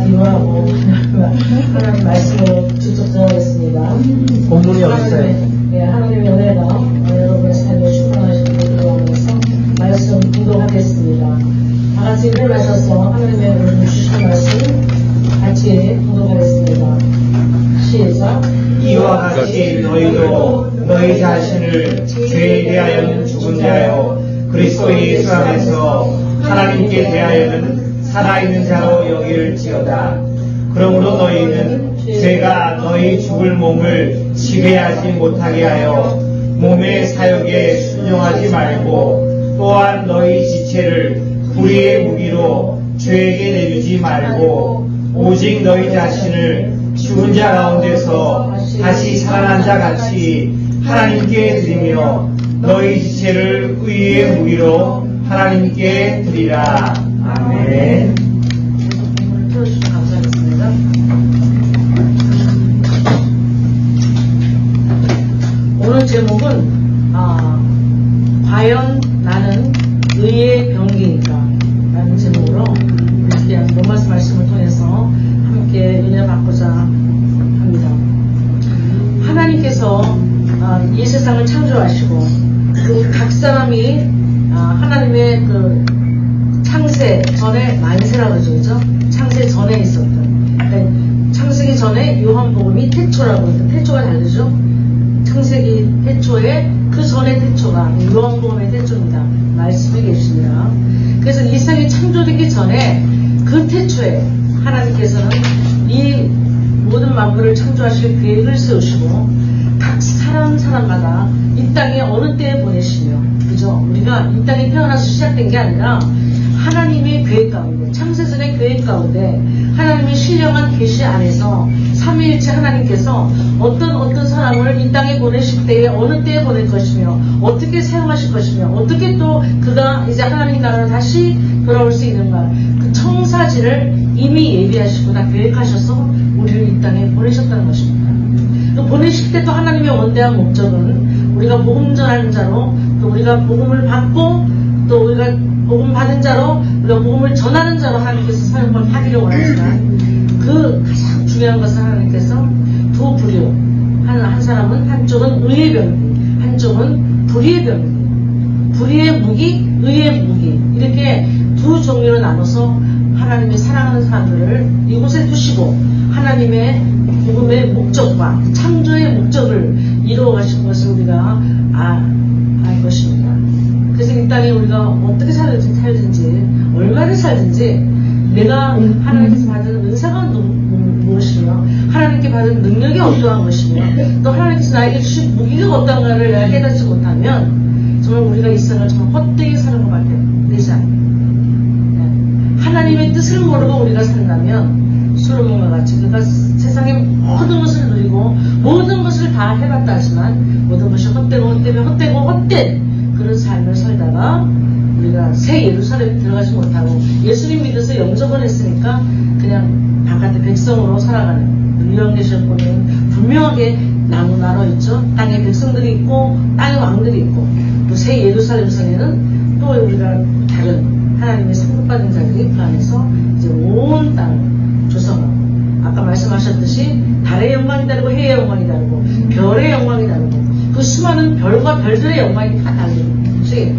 기도하고 하나님 말씀을 쭉쭉 들어가겠습니다. 본문이 없어요. 네, 하나님의 은혜가 여러분의 삶에 충만하시기를 기도하면서 말씀 공독하겠습니다. 다 같이 일어나셔서 하나님의 은혜 주신 말씀 같이 공독하겠습니다. 시작. 이와 같이 너희도 너희 자신을 죄에 대하여는 죽은 자요 그리스도 예수 안에서 하나님께 대하여는 살아있는 자로 여길지어다. 그러므로 너희는 죄가 너희 죽을 몸을 지배하지 못하게 하여 몸의 사역에 순종하지 말고 또한 너희 지체를 불의의 무기로 죄에게 내주지 말고 오직 너희 자신을 죽은 자 가운데서 다시 살아난 자 같이 하나님께 드리며 너희 지체를 의의 무기로 하나님께 드리라. 아멘. 들어주셔서 감사하겠습니다. 오늘 제목은 과연 나는 의의 병기인가 라는 제목으로 이렇게 로마서 말씀을 통해서 함께 은혜 받고자 합니다. 하나님께서 이 세상을 창조하시고 각 사람이 하나님의 그 창세 전에 만세라고 그러죠, 그죠? 창세 전에 있었던. 그러니까 창세기 전에 요한복음이 태초라고 해서 태초가 다르죠? 창세기 태초에 그 전에 태초가 요한복음의 태초입니다. 말씀이 계십니다. 그래서 이 세상이 창조되기 전에 그 태초에 하나님께서는 이 모든 만물을 창조하실 계획을 세우시고 각 사람마다 이 땅에 어느 때에 보내시며, 그죠? 우리가 이 땅에 태어나서 시작된 게 아니라 하나님의 계획 가운데, 창세전의 계획 가운데 하나님의 신령한 계시 안에서 삼위일체 하나님께서 어떤 사람을 이 땅에 보내실 때에 어느 때에 보낼 것이며 어떻게 사용하실 것이며 어떻게 또 그가 이제 하나님 나라로 다시 돌아올 수 있는가, 그 청사지를 이미 예비하시고 다 계획하셔서 우리를 이 땅에 보내셨다는 것입니다. 보내실 때 또 하나님의 원대한 목적은 우리가 복음 전하는 자로, 또 우리가 복음을 받고 또 우리가 복음 받은 자로, 우리가 복음을 전하는 자로 하나님께서 사용을 하기를 원하지만 그 가장 중요한 것은 하나님께서 두 부류, 한 사람은 한쪽은 의의 병기, 한쪽은 불의의 병기, 불의의 무기, 의의 무기, 이렇게 두 종류로 나눠서 하나님이 사랑하는 사람들을 이곳에 두시고 하나님의 복음의 목적과 창조의 목적을 이루어 가신 것을 우리가 알 것입니다. 그래서 이 땅에 우리가 어떻게 살든지 얼마를 살든지 내가 하나님께서 받은 은사가 무엇이며 하나님께 받은 능력이 어떠한 것이며 또 하나님께서 나에게 주신 무기가 어떠한가를 내가 깨닫지 못하면 정말 우리가 이 세상을 정말 헛되게 사는 것밖에 되지 않습니다. 하나님의 뜻을 모르고 우리가 산다면 솔로몬과 같이 그가 세상의 모든 것을 누리고 모든 것을 다 해봤다 하지만 모든 것이 헛된 그런 삶을 살다가 우리가 새 예루살렘에 들어가지 못하고 예수님 믿어서 영접을 했으니까 그냥 바깥의 백성으로 살아가는, 유형계시록보면 분명하게 나눠 있죠. 땅에 백성들이 있고 땅에 왕들이 있고 또 새 예루살렘 성에는 또 우리가 다른 하나님의 상급받은 자들이 그 안에서 이제 온 땅을 조성하고, 아까 말씀하셨듯이 달의 영광이 다르고 해의 영광이 다르고 별의 영광이 다르고 그 수많은 별과 별들의 영광이 다 다르는 것이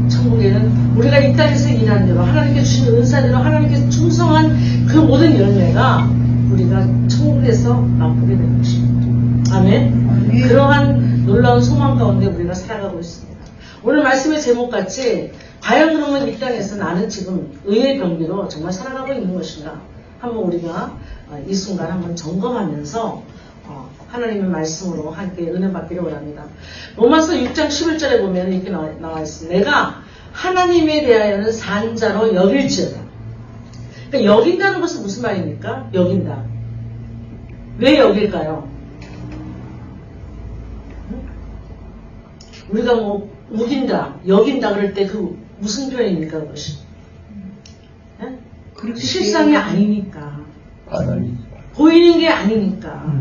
천국에는 우리가 이 땅에서 일하는 대로 하나님께 주신 은사대로 하나님께 충성한 그 모든 열매가 우리가 천국에서 맛보게 되는 것입니다. 아멘. 그러한 놀라운 소망 가운데 우리가 살아가고 있습니다. 오늘 말씀의 제목같이 과연 그러면 이 땅에서 나는 지금 의의 병기로 정말 살아가고 있는 것인가, 한번 우리가 이 순간 한번 점검하면서 하나님의 말씀으로 함께 은혜 받기를 원합니다. 로마서 6장 11절에 보면 이렇게 나와 있습니다. 내가 하나님에 대하여는 산 자로 여길지어다. 그러니까 여긴다는 것은 무슨 말입니까? 여긴다. 왜 여길까요? 우리가 뭐 우긴다, 여긴다 그럴 때 그 무슨 표현입니까? 그것이 실상이 아니니까, 보이는 게 아니니까,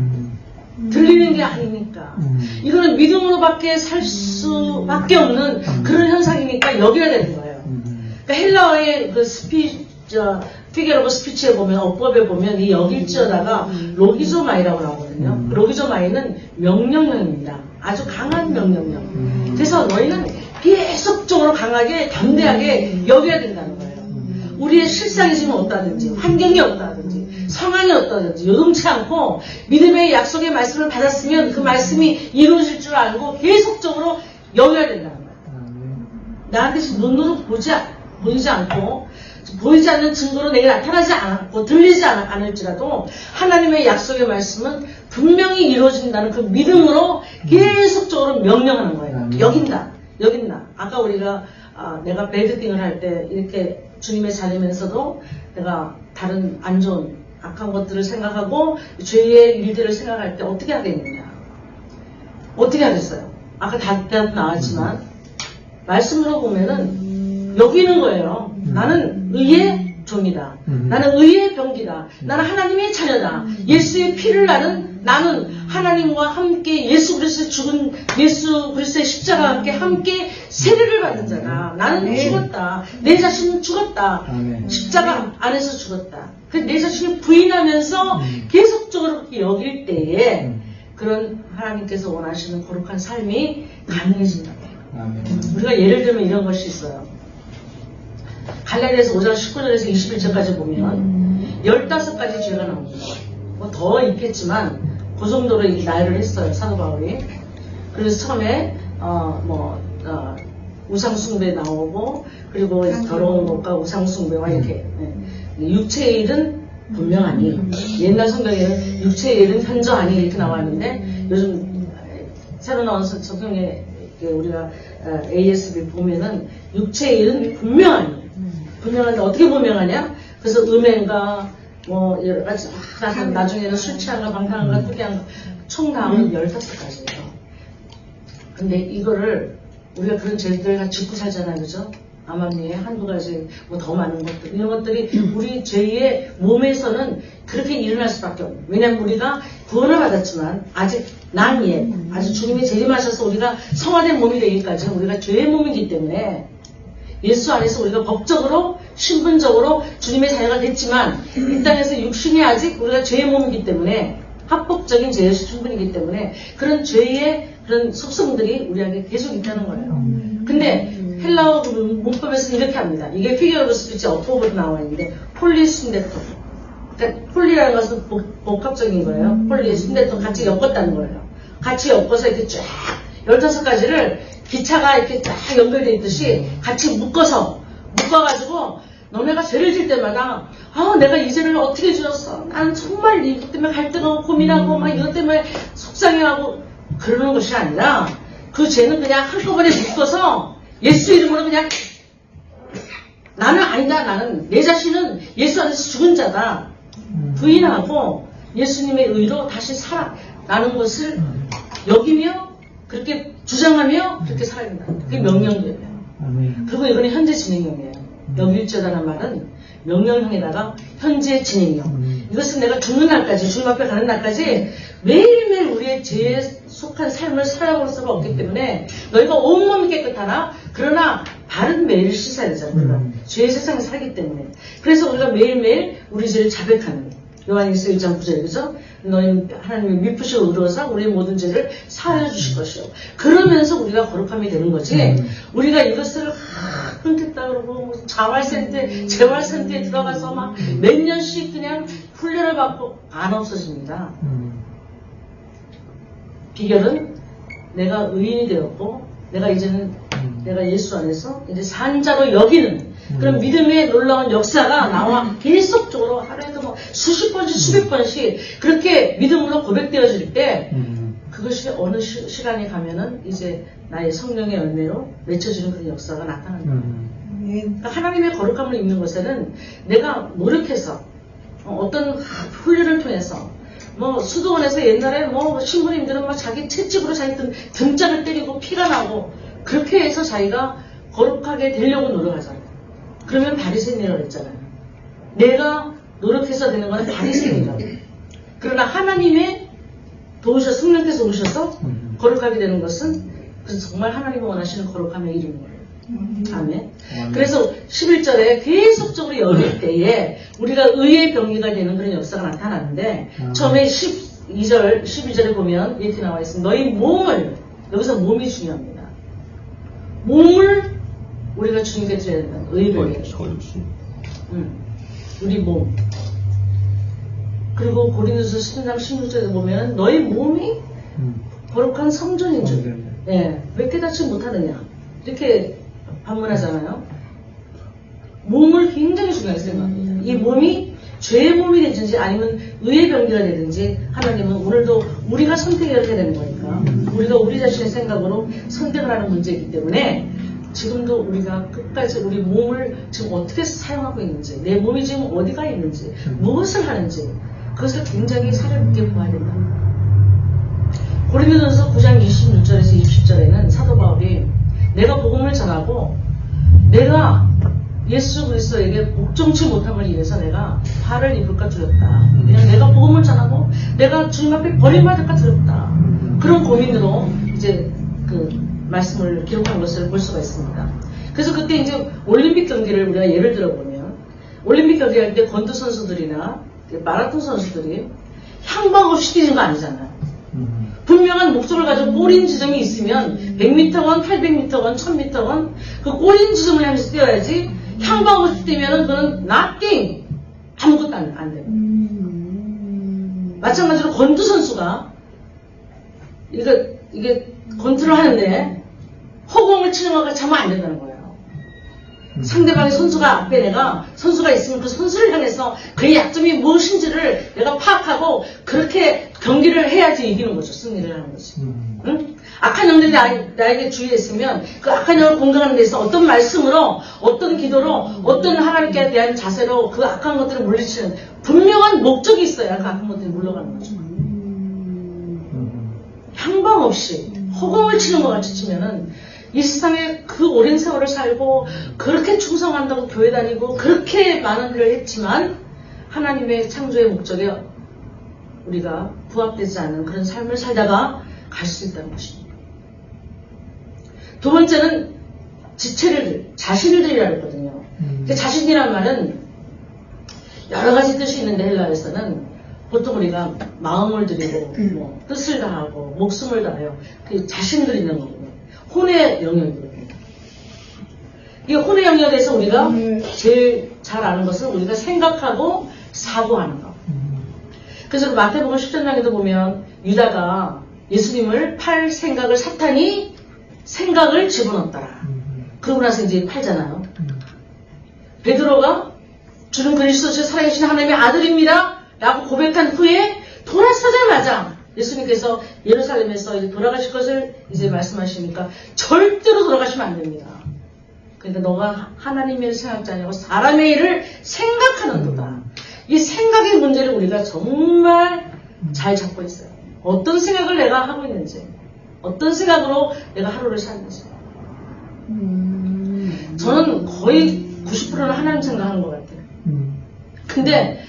들리는 게 아니니까, 이거는 믿음으로밖에 살 수밖에 없는 그런 현상이니까 여겨야 되는 거예요. 그러니까 헬라어의 그 피게르고 스피치에 보면, 어법에 보면 이 여길지어다가 로기조마이라고 나오거든요. 로기조마이는 명령형입니다. 아주 강한 명령형. 그래서 너희는 계속적으로 강하게, 담대하게 여겨야 된다는 거예요. 우리의 실상이 지금 어떠하든지, 환경이 어떠하든지, 상황이 어떠하든지, 요동치 않고 믿음의 약속의 말씀을 받았으면 그 말씀이 이루어질 줄 알고 계속적으로 여겨야 된다는 거예요. 나한테 지금 눈으로 보이지 않고, 보이지 않는 증거로 내게 나타나지 않았고, 들리지 않을지라도 하나님의 약속의 말씀은 분명히 이루어진다는 그 믿음으로 계속적으로 명령하는 거예요. 여긴다. 아까 우리가, 내가 베드띵을 할 때 이렇게 주님의 자리면서도 내가 다른 안 좋은 악한 것들을 생각하고 죄의 일들을 생각할 때 어떻게 하겠느냐. 어떻게 하겠어요? 아까 답변 나왔지만 말씀으로 보면은 여기는 거예요. 나는 의의 종이다. 나는 의의 병기다. 나는 하나님의 자녀다. 예수의 피를 나는 하나님과 함께 예수 그리스도의 죽은 예수 그리스도의 십자가와 함께 세례를 받은 자다. 나는 죽었다. 내 자신은 죽었다. 십자가 안에서 죽었다. 내 자신을 부인하면서 계속적으로 그렇게 여길 때에 그런 하나님께서 원하시는 거룩한 삶이 가능해진다. 우리가 예를 들면 이런 것이 있어요. 갈라디아서 5장 19절에서 21절까지 보면 15가지 죄가 나옵니다. 뭐 더 있겠지만 그 정도로 나열을 했어요, 사도 바울이. 그래서 처음에 우상숭배 나오고, 그리고 더러운 것과 우상숭배와 이렇게 육체의 일은 분명하니, 옛날 성경에는 육체의 일은 현저하니 이렇게 나왔는데, 요즘 새로 나온 성경에 우리가 ASB 보면은 육체의 일은 분명한데 어떻게 분명하냐? 그래서 음행과 뭐 여러 가지 나중에는 술 취한가 방탕한가 특이한가 총 다음은 15가지예요. 근데 이거를 우리가 그런 죄들을 다 짚고 살잖아요, 그죠? 암암리에 한두 가지 뭐 더 많은 것들, 이런 것들이 우리 죄의 몸에서는 그렇게 일어날 수밖에 없어요. 왜냐하면 우리가 구원을 받았지만 아직 난예, 아직 주님이 재림하셔서 우리가 성화된 몸이 되기까지는 우리가 죄의 몸이기 때문에 예수 안에서 우리가 법적으로 신분적으로 주님의 자녀가 됐지만 이 땅에서 육신이 아직 우리가 죄의 몸이기 때문에 합법적인 죄의 신분이기 때문에 그런 죄의 그런 속성들이 우리에게 계속 있다는 거예요. 근데 헬라어 문법에서는 이렇게 합니다. 이게 피겨로 스피치 어법으로 나와 있는데 폴리 순데토. 그러니까 폴리라는 것은 복합적인 거예요. 폴리 순데토 같이 엮었다는 거예요. 같이 엮어서 이렇게 쫙 15가지를 기차가 이렇게 쫙 연결되어 있듯이 같이 묶어가지고 너네가 죄를 질 때마다 내가 이 죄를 어떻게 지었어? 나는 정말 이것 때문에 갈등하고 고민하고 막 이것 때문에 속상해하고 그러는 것이 아니라 그 죄는 그냥 한꺼번에 묶어서 예수 이름으로 그냥 나는 아니다. 나는 내 자신은 예수 안에서 죽은 자다. 부인하고 예수님의 의로 다시 살아나는 것을 여기며 그렇게 주장하며 그렇게 살아야 된다. 그게 명령이에요. 그리고 이거는 현재 진행형이에요. 여길지어다라는 말은 명령형에다가 현재 진행형. 이것은 내가 죽는 날까지, 주님 앞에 가는 날까지 매일매일 우리의 죄에 속한 삶을 살아볼 수가 없기 때문에 너희가 온몸이 깨끗하나 그러나 발은 매일 씻어야 되잖아요. 죄의 세상에 살기 때문에. 그래서 우리가 매일매일 우리 죄를 자백하는 요한일서 1장 9절, 그죠? 너희 하나님의 미쁘시고 의로워서 우리의 모든 죄를 사하여 주실 것이요. 그러면서 우리가 거룩함이 되는 거지. 우리가 이것을 끊겠다 그러고 자활센터에 재활센터에 들어가서 막 몇 년씩 그냥 훈련을 받고 안 없어집니다. 비결은 내가 의인이 되었고 내가 이제는 내가 예수 안에서 이제 산자로 여기는 그런 믿음의 놀라운 역사가 나와 계속적으로 하루에도 뭐 수십 번씩 수백 번씩 그렇게 믿음으로 고백되어질 때 그것이 어느 시간에 가면은 이제 나의 성령의 열매로 맺혀지는 그런 역사가 나타난다. 그러니까 하나님의 거룩함을 입는 것에는 내가 노력해서 어떤 훈련을 통해서 뭐 수도원에서 옛날에 뭐 신부님들은 막 자기 채찍으로 자기 등짝을 때리고 피가 나고 그렇게 해서 자기가 거룩하게 되려고 노력하잖아요. 그러면 바리새인이라고 했잖아요. 내가 노력해서 되는 건 바리새인이라고. 그러나 하나님의 도우셔서 성령께서 오셔서 거룩하게 되는 것은 그래서 정말 하나님이 원하시는 거룩함의 이름인 거예요. 아멘. 그래서 11절에 계속적으로 열릴 때에 우리가 의의 병기가 되는 그런 역사가 나타나는데 처음에 12절에 보면 이렇게 나와 있습니다. 너희 몸을, 여기서 몸이 중요합니다. 몸을 우리가 주님께 드려야 된다. 의의 병기. 우리 몸. 그리고 고린도서 13장 16절에 보면 너희 몸이 거룩한 성전인 줄. 예, 왜 깨닫지 못하느냐. 이렇게 반문하잖아요. 몸을 굉장히 중요하게 생각합니다. 이 몸이 죄의 몸이 되든지 아니면 의의 병기가 되든지 하나님은 오늘도 우리가 선택해야 되는 거니까 우리가 우리 자신의 생각으로 선택을 하는 문제이기 때문에 지금도 우리가 끝까지 우리 몸을 지금 어떻게 사용하고 있는지, 내 몸이 지금 어디가 있는지, 무엇을 하는지 그것을 굉장히 사려있게 보아야 된다. 고린도전서 9장 26절에서 20절에는 사도 바울이 내가 복음을 전하고 내가 예수 그리스도에게 복종치 못함을 인해서 내가 화를 입을까 두렵다. 그냥 내가 복음을 전하고 내가 주님 앞에 버림받을까 두렵다. 그런 고민으로 이제 그 말씀을 기록한 것을 볼 수가 있습니다. 그래서 그때 이제 올림픽 경기를 우리가 예를 들어보면 올림픽 경기할 때 권투 선수들이나 마라톤 선수들이 향방 없이 뛰는 거 아니잖아요. 분명한 목적을 가지고 꼬린 지점이 있으면 100m건 800m건 1000m건 그 꼬린 지점을 향해서 뛰어야지 향방 없이 뛰면은 그건 nothing, 아무것도 안 돼요. 마찬가지로 권투 선수가 이게 권투를 하는데 허공을 치는 것과 참으면 안 된다는 거예요. 상대방의 선수가 앞에 내가 선수가 있으면 그 선수를 향해서 그의 약점이 무엇인지를 내가 파악하고 그렇게 경기를 해야지 이기는 거죠. 승리를 하는 거지. 응? 악한 영들이 나에게 주위했으면 그 악한 영을 공격하는 데서 어떤 말씀으로 어떤 기도로 어떤 하나님께 대한 자세로 그 악한 것들을 물리치는 분명한 목적이 있어야 그 악한 것들이 물러가는 거죠. 향방 없이 허공을 치는 것 같이 치면은 이 세상에 그 오랜 세월을 살고 그렇게 충성한다고 교회 다니고 그렇게 많은 일을 했지만 하나님의 창조의 목적에 우리가 부합되지 않은 그런 삶을 살다가 갈 수 있다는 것입니다. 두 번째는 자신을 들이라 했거든요. 자신이란 말은 여러 가지 뜻이 있는데 헬라에서는 보통 우리가 마음을 들이고 뭐 뜻을 다하고 목숨을 다해요. 그 자신 들이는 거거든요. 혼의 영역이거든요. 이 혼의 영역에서 우리가 제일 잘 아는 것은 우리가 생각하고 사고하는 거. 그래서 마태복음 10장에도 보면 유다가 예수님을 팔 생각을 사탄이 생각을 집어넣었더라. 그러고 나서 이제 팔잖아요. 베드로가 주는 그리스도 주 살아계신 하나님의 아들입니다 라고 고백한 후에 돌아서자마자 예수님께서 예루살렘에서 이제 돌아가실 것을 이제 말씀하시니까 절대로 돌아가시면 안 됩니다. 그러니까 너가 하나님의 일을 생각지 아니고 사람의 일을 생각하는도다. 이 생각의 문제를 우리가 정말 잘 잡고 있어요. 어떤 생각을 내가 하고 있는지, 어떤 생각으로 내가 하루를 사는지. 저는 거의 90%는 하나님 생각하는 것 같아요. 근데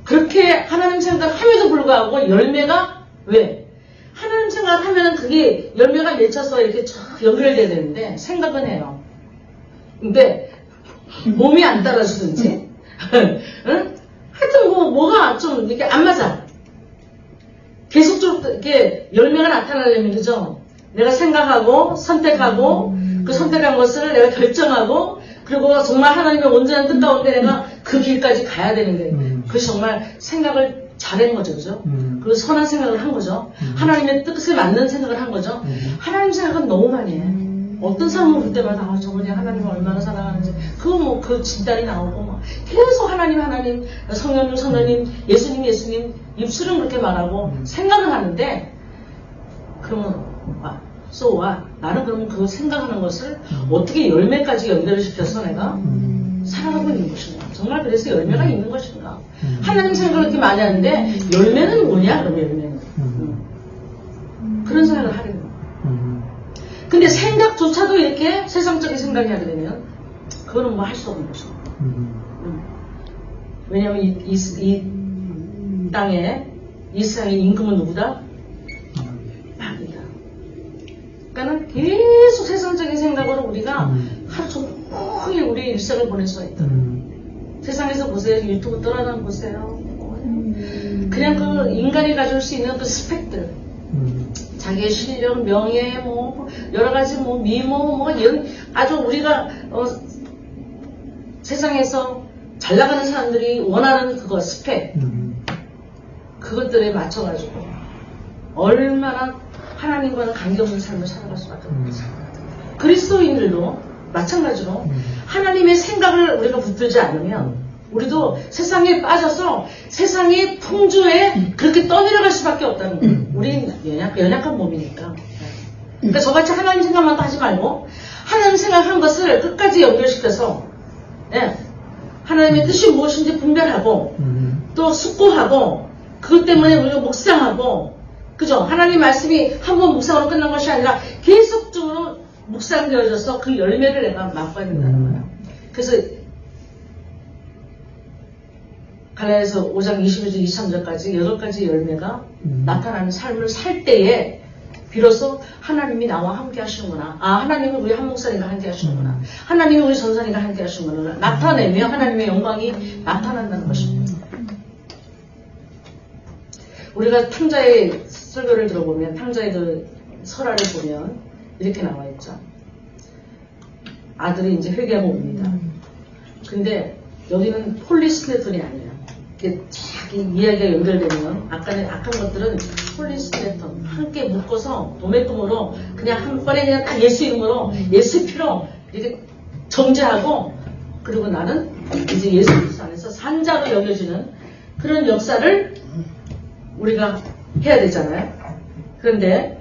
그렇게 하나님 생각을 함에도 불구하고 열매가 왜? 하나님 생각을 하면은 그게 열매가 맺혀서 이렇게 쫙 연결돼야 되는데 생각은 해요. 근데 몸이 안 따라주든지 응? 하여튼 뭐가 좀 이렇게 안 맞아. 계속적으로 이렇게 열매가 나타나려면 그죠? 내가 생각하고 선택하고 그 선택한 것을 내가 결정하고 그리고 정말 하나님의 온전한 뜻 가운데 내가 그 길까지 가야 되는데 그것이 정말 생각을 잘한 거죠. 그죠? 그리고 선한 생각을 한 거죠. 하나님의 뜻에 맞는 생각을 한 거죠. 하나님 생각은 너무 많이 해. 어떤 상황을 볼 때마다 저분이 하나님을 얼마나 사랑하는지 그거 그 진단이 나오고 계속 하나님 성령님 예수님 입술은 그렇게 말하고 생각을 하는데 그러면 so what? 나는 그러면 그 생각하는 것을 어떻게 열매까지 연결을 시켜서 내가 살아가고 있는 것인가? 정말 그래서 열매가 있는 것인가? 하나님 생각을 그렇게 많이 하는데 열매는 뭐냐? 그럼 열매는 그런 생각을 하는 거야. 근데 생각조차도 이렇게 세상적인 생각이 하게 되면 그거는 뭐 할 수 없는 것이고. 왜냐하면 이 땅에 이 세상의 임금은 누구다? 마귀다. 그러니까 계속 세상적인 생각으로 우리가 하루 종일 우리 일상을 보낼 수가 있다. 세상에서 보세요. 유튜브 떠나다 보세요. 그냥 그 인간이 가질 수 있는 그 스펙들, 자기의 실력, 명예, 뭐 여러 가지 뭐 미모, 뭐 이런 아주 우리가 세상에서 잘 나가는 사람들이 원하는 그거 스펙, 그것들에 맞춰가지고 얼마나 하나님과는 관계없는 삶을 살아갈 수밖에 없어요. 그리스도인들도 마찬가지로 하나님의 생각을 우리가 붙들지 않으면 우리도 세상에 빠져서 세상의 풍조에 그렇게 떠내려갈 수밖에 없다는 거예요. 우린 연약한 몸이니까. 그러니까 저같이 하나님 생각만 하지 말고 하나님 생각한 것을 끝까지 연결시켜서 하나님의 뜻이 무엇인지 분별하고 또 숙고하고 그것 때문에 우리가 묵상하고 그죠? 하나님 말씀이 한 번 묵상으로 끝난 것이 아니라 계속적으로 묵상되어져서 그 열매를 내가 맛봐야 된다는 거야. 그래서 갈라디아서 5장 22절 23절까지 8가지 열매가 나타나는 삶을 살 때에 비로소 하나님이 나와 함께 하시는구나. 하나님은 우리 한 목사님과 함께 하시는구나. 하나님이 우리 전사님과 함께 하시는구나. 나타내며 하나님의 영광이 나타난다는 것입니다. 우리가 탕자의 설교를 들어보면 탕자의 그 설화를 보면 이렇게 나와 있죠. 아들이 이제 회개하고 옵니다. 근데 여기는 폴리스레톤이 아니에요. 이렇게 자기 이야기가 연결되면 악한 것들은 폴리스레톤 함께 묶어서 도매금으로 그냥 한 번에 그냥 딱 예수 이름으로 예수 피로 이렇게 정죄하고 그리고 나는 이제 예수 그리스도 안에서 산자로 여겨지는 그런 역사를 우리가 해야 되잖아요. 그런데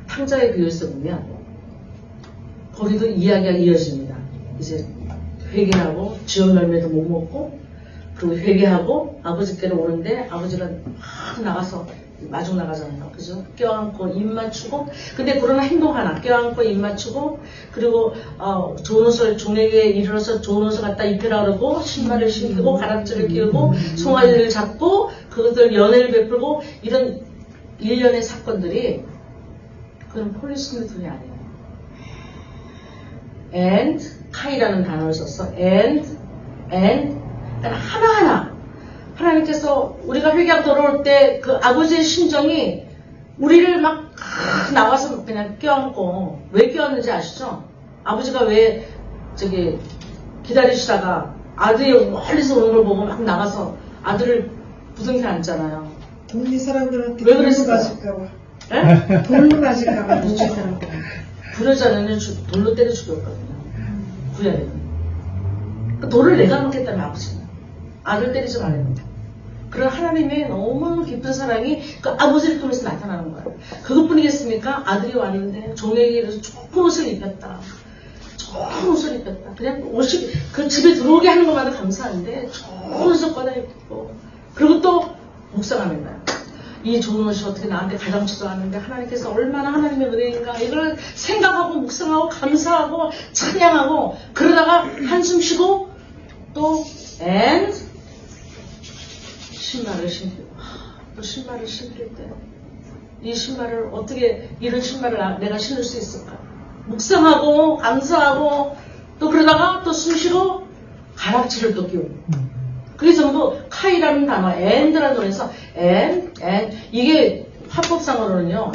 탕자의 교회에서 보면 거기도 이야기가 이어집니다. 이제 회개하고 지원 열매도 못 먹고 그리고 회개하고 아버지께로 오는데 아버지가 막 나가서 마중 나가잖아요. 그죠? 껴안고 입 맞추고 근데 그러나 행동 하나 껴안고 입 맞추고 그리고 좋은 옷을 종에게 이르러서 좋은 옷을 갖다 입혀라 그러고 신발을 신고 가락지를 끼우고 송아지를 잡고 그것들 연애를 베풀고 이런 일련의 사건들이 그건 폴리스메톤이 아니에요. and 카이라는 단어를 썼어. and 그러니까 하나하나 하나님께서 우리가 회개하고 돌아올 때 그 아버지의 심정이 우리를 막 나와서 그냥 껴안고 왜 껴안는지 아시죠? 아버지가 왜 저기 기다리시다가 아들이 멀리서 오는 걸 보고 막 나가서 아들을 부둥켜 안잖아요. 동네 사람들한테 왜 그랬을까요? 맞을까봐. 돌로 맞을까봐 동네 사람들. 불효자는 돌로 때려 죽였거든요. 구약에는. 그 돌을 내가 먹겠다는 아버지는. 아들 때리지 말라는 거예요. 그런 하나님의 너무 깊은 사랑이 그 아버지를 통해서 나타나는 거예요. 그것뿐이겠습니까? 아들이 왔는데 종에게 이래서 좋은 옷을 입혔다. 좋은 옷을 입혔다. 그냥 옷이 그 집에 들어오게 하는 것만도 감사한데 좋은 옷을 꺼내 입고 그리고 또 묵상하는 거예요. 이 좋은 옷이 어떻게 나한테 가장치도 않은데 하나님께서 얼마나 하나님의 은혜인가 이걸 생각하고 묵상하고 감사하고 찬양하고 그러다가 한숨 쉬고 또 신발을 신기고 또 신발을 신길 때 이 신발을 어떻게 이런 신발을 내가 신을 수 있을까 묵상하고 감사하고 또 그러다가 또 숨 쉬고 가락지를 또 끼우고 그게 전부 카이라는 단어 and라는 단어에서 and 이게 화법상으로는요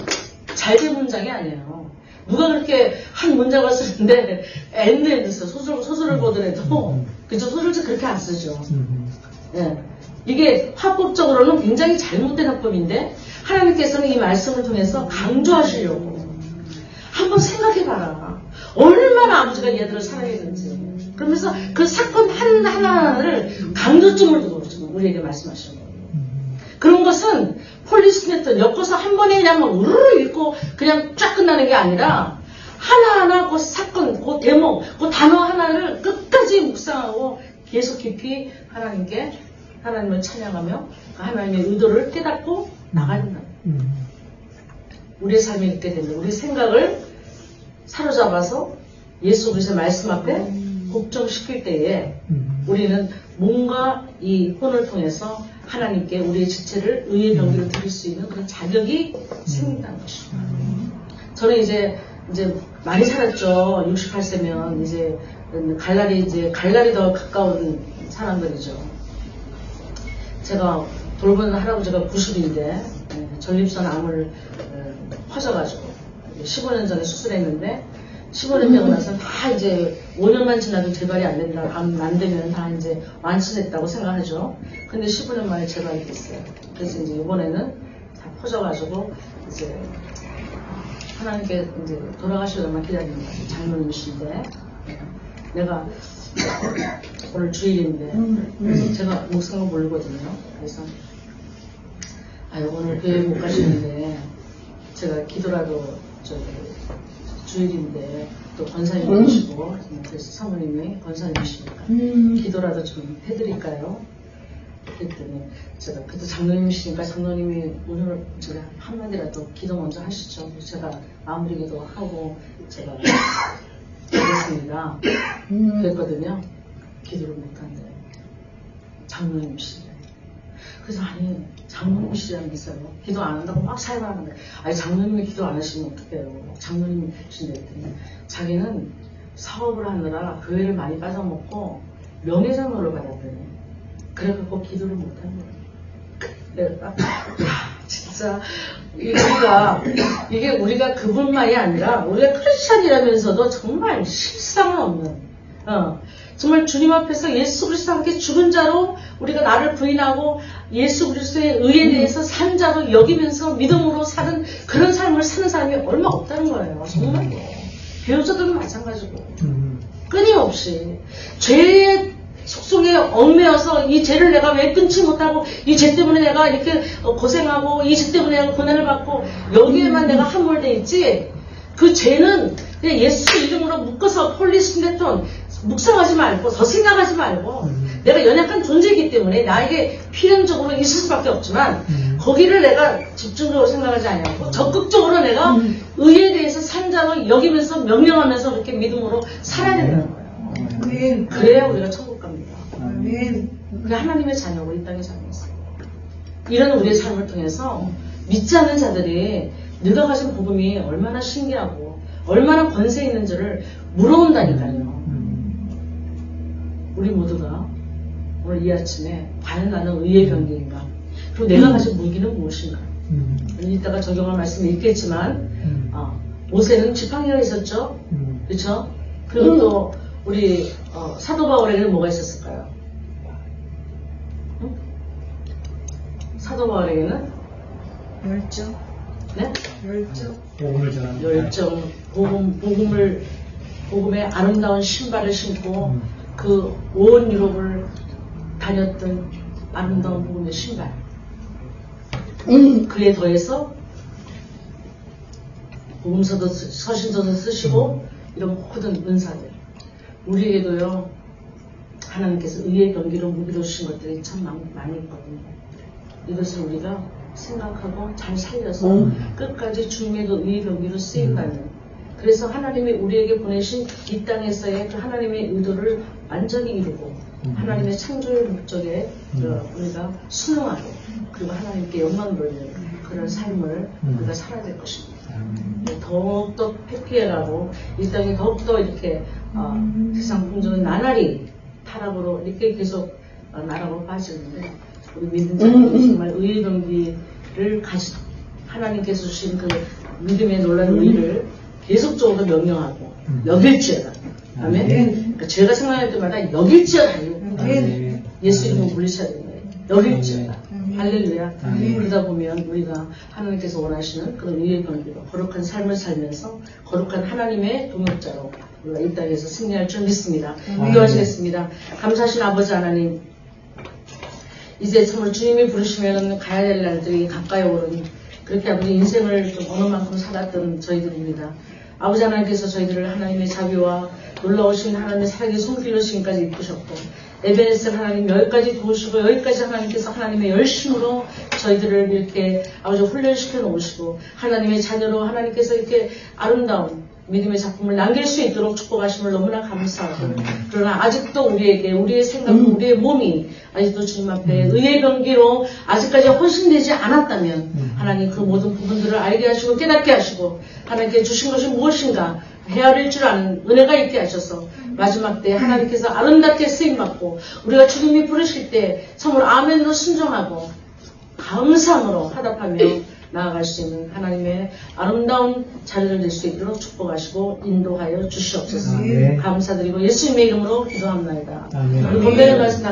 잘된 문장이 아니에요. 누가 그렇게 한 문장을 쓰는데 and 써 소설을 보더라도 그죠 소설책 그렇게 안 쓰죠. 예. 이게 화법적으로는 굉장히 잘못된 화법인데 하나님께서는 이 말씀을 통해서 강조하시려고 한번 생각해봐라. 얼마나 아버지가 얘들을 사랑했는지. 그러면서 그 사건 하나하나를 강조점을 두고 우리에게 말씀하시는 거예요. 그런 것은 폴리스메톤 엮어서 한 번에 그냥 막 우르르 읽고 그냥 쫙 끝나는 게 아니라 하나하나 그 사건, 그 대목, 그 단어 하나를 끝까지 묵상하고 계속 깊이 하나님을 찬양하며 하나님의 의도를 깨닫고 나가야 된다. 우리의 삶이 있게 되면 우리 생각을 사로잡아서 예수 그리스도의 말씀 앞에 복종시킬 때에 우리는 몸과 이 혼을 통해서 하나님께 우리의 지체를 의의 병기로 드릴 수 있는 그런 자격이 생긴다는 것입니다. 저는 이제 많이 살았죠. 68세면 이제 갈날이 더 가까운 사람들이죠. 제가 돌보는 할아버지가 90인데 전립선 암을 퍼져가지고 15년 전에 수술했는데 15년 되고 나서는 다 이제 5년만 지나도 재발이 안 된다. 안 되면 다 이제 완치됐다고 생각하죠. 근데 15년 만에 재발이 됐어요. 그래서 이제 이번에는 다 퍼져가지고 이제 하나님께 이제 돌아가시려만 기다리는 거예요. 장로님이신데 내가 오늘 주일인데 제가 목사가 모르거든요. 그래서 오늘 교회 못 가시는데 제가 기도라도 주일인데 또 권사님이시고 그래서 사모님이 권사님이시니까 기도라도 좀 해드릴까요? 그랬더니 제가 그래도 장로님이시니까 장로님이 오늘 제가 한마디라도 기도 먼저 하시죠. 제가 마무리 기도하고 제가 하겠습니다. 그랬거든요. 기도를 못한대요. 장로님이시래. 그래서 아니 장로님이시라면서요. 기도 안 한다고 막 사회하는데 아니 장로님이 기도 안 하시면 어떡해요. 장로님이신데 했더니 자기는 사업을 하느라 교회를 많이 빠져먹고 명예장로를 받았더니 그래갖고 기도를 못한대요. 내가 진짜 우리가 그분만이 아니라 우리가 크리스찬이라면서도 정말 실상은 없는 정말 주님 앞에서 예수 그리스도 함께 죽은 자로 우리가 나를 부인하고 예수 그리스도의 의에 대해서 산 자로 여기면서 믿음으로 사는 그런 삶을 사는 사람이 얼마 없다는 거예요. 정말로. 배우자들은 마찬가지고 끊임없이 죄의 속속에 얽매여서 이 죄를 내가 왜 끊지 못하고 이 죄 때문에 내가 이렇게 고생하고 이 죄 때문에 내가 고난을 받고 여기에만 내가 함몰돼 있지 그 죄는 그냥 예수 이름으로 묶어서 폴리스인데톤 묵상하지 말고 더 생각하지 말고 내가 연약한 존재이기 때문에 나에게 필연적으로 있을 수밖에 없지만 거기를 내가 집중적으로 생각하지 않고 적극적으로 내가 의에 대해서 산자로 여기면서 명령하면서 그렇게 믿음으로 살아야 된다는 거예요. 그래야 우리가 천국 갑니다. 그래 하나님의 자녀고 이 땅의 자녀였어요. 이런 우리의 삶을 통해서 믿지 않는 자들이 네가 가진 복음이 얼마나 신기하고 얼마나 권세 있는지를 물어본다니까요. 우리 모두가 오늘 이 아침에 과연 나는 의의 병기인가? 그리고 내가 가진 무기는 무엇인가? 이따가 적용할 말씀이 있겠지만 모세는 지팡이가 있었죠? 그렇죠? 그리고 또 우리 사도 바울에게는 뭐가 있었을까요? 사도 바울에게는 열정. 네? 열정. 복음을 전하는 열정, 복음의 아름다운 신발을 신고 그 온 유럽을 다녔던 아름다운 복음의 신발. 그에 더해서 복음서도 서신서도 쓰시고 이런 모든 은사들. 우리에게도요 하나님께서 의의 병기로 무기로 주신 것들이 참 많이 있거든요. 이것을 우리가 생각하고 잘 살려서 끝까지 주님의도 의의 병기로 쓰임받는 그래서 하나님이 우리에게 보내신 이 땅에서의 그 하나님의 의도를 완전히 이루고 하나님의 창조의 목적에 우리가 순응하고 그리고 하나님께 영광 돌리는 그런 삶을 우리가 살아야 될 것입니다. 더욱더 회피해가고 이 땅이 더욱더 이렇게 세상 풍조는 나날이 타락으로 이렇게 계속 나락으로 빠지는데 우리 믿는 자들이 정말 의의 병기를 가지고 하나님께서 주신 그 믿음의 놀라운 의를 계속적으로 명령하고 여길지어다. 아멘. 그러니까 죄가 생각할 때마다 여길지어다. 예수 이름으로 물리쳐야 되는 거예요. 여길지어다. 할렐루야. 그러다 보면 우리가 하나님께서 원하시는 그런 의의 병기로 거룩한 삶을 살면서 거룩한 하나님의 동역자로 우리가 이 땅에서 승리할 줄 믿습니다. 기도하시겠습니다. 감사하신 아버지 하나님, 이제 정말 주님이 부르시면 가야 될 날들이 가까이 오는 그렇게 아버지 인생을 좀 어느 만큼 살았던 저희들입니다. 아버지 하나님께서 저희들을 하나님의 자비와 놀라우신 하나님의 사랑의 손길로 지금까지 이끄셨고 에베네스 하나님 여기까지 도우시고 여기까지 하나님께서 하나님의 열심으로 저희들을 이렇게 아버지 훈련시켜 놓으시고 하나님의 자녀로 하나님께서 이렇게 아름다운 믿음의 작품을 남길 수 있도록 축복하심을 너무나 감사하고, 그러나 아직도 우리에게 우리의 생각, 우리의 몸이 아직도 주님 앞에 의의 병기로 아직까지 헌신되지 않았다면 하나님 그 모든 부분들을 알게 하시고 깨닫게 하시고 하나님께 주신 것이 무엇인가 헤아릴 줄 아는 은혜가 있게 하셔서 마지막 때 하나님께서 아름답게 쓰임받고 우리가 주님이 부르실 때 참으로 아멘으로 순종하고 감사함으로 화답하며 나아갈 수 있는 하나님의 아름다운 자리를 낼 수 있도록 축복하시고 인도하여 주시옵소서. 아멘. 감사드리고 예수님의 이름으로 기도합니다. 아멘. 우리 본문의 말씀